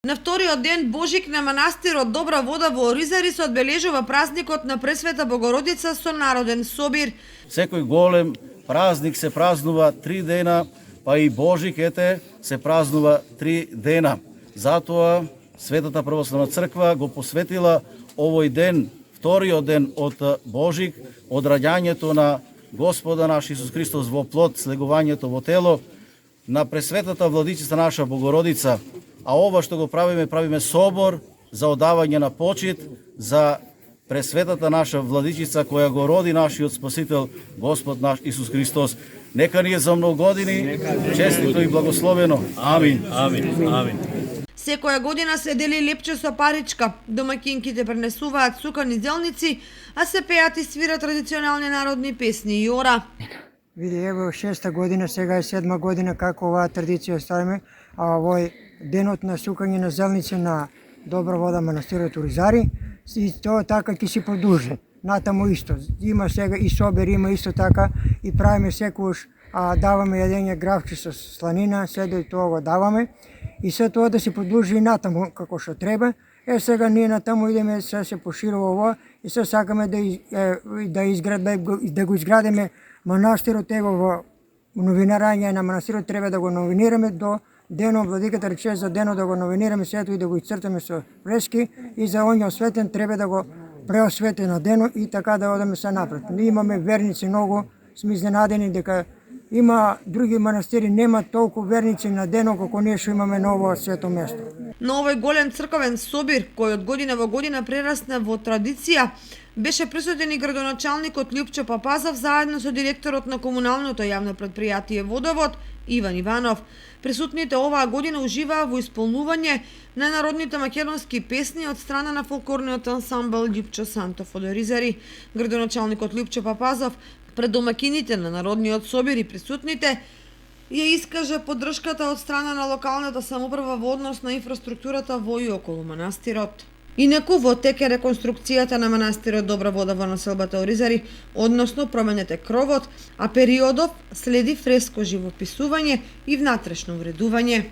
На вториот ден Божик на манастирот Добра вода во Оризари се одбележува празникот на Пресвета Богородица со народен собир. Секој голем празник се празнува 3 дена, па и Божик се празнува 3 дена. Затоа Светата православна црква го посветила овој ден, вториот ден од Божик, од раѓањето на Господа наш Исус Христос во плот, слегувањето во тело, на Пресветата Владичица наша Богородица. А ова што го правиме собор за одавање на почит за Пресветата наша Владичица која го роди нашиот Спасител Господ наш Исус Христос. Нека ни е за многу години, честито и благословено. Амин. Амин. Амин. Секоја година се дели лепче со паричка. Домаќинките пренесуваат сукани зелници, а се пеат и свират традиционални народни песни и ора. Види, ево 6-та година, сега е 7-ма година како оваа традиција ставиме, а овој денот на сукање на зелници на Добра вода манастирот Оризари, и тоа така ќе се продолжи. Натаму исто. Има сега и собер, има исто така и правиме секогаш, даваме јадење гравче со сланина, седо и тоа го даваме. И се тоа да се продолжи и натаму како што треба. Сега ние натаму идеме, се поширува ова и се сакаме да го изградиме манастирот, ево во новинирање на манастирот треба да го новинираме до денот, владиката рече за денот да го новинираме сето и да го ицртаме со фрески и за оња осветен треба да го преосвети на денот и така да одеме се напред. Ние имаме верници многу, сме изненадени дека има други манастири нема толку верници на денот како ние што имаме на ово свето место. На овој голем црковен собир, кој од година во година прерасна во традиција, беше присутен и градоначалникот Љупчо Папазов заедно со директорот на комуналното јавно предпријатие Водовод Иван Иванов. Присутните оваа година уживаа во исполнување на народните македонски песни од страна на фолклорниот ансамбл Љупчо Сантов од Оризари. Градоначалникот Љупчо Папазов пред домакините на народниот собир и присутните ја искаже поддршката од страна на локалната самоуправа во однос на инфраструктурата во и околу манастирот. Инаку во тек е реконструкцијата на манастирот Добра вода во населбата Оризари, односно променете кровот, а периодов следи фреско живописување и внатрешно вредување.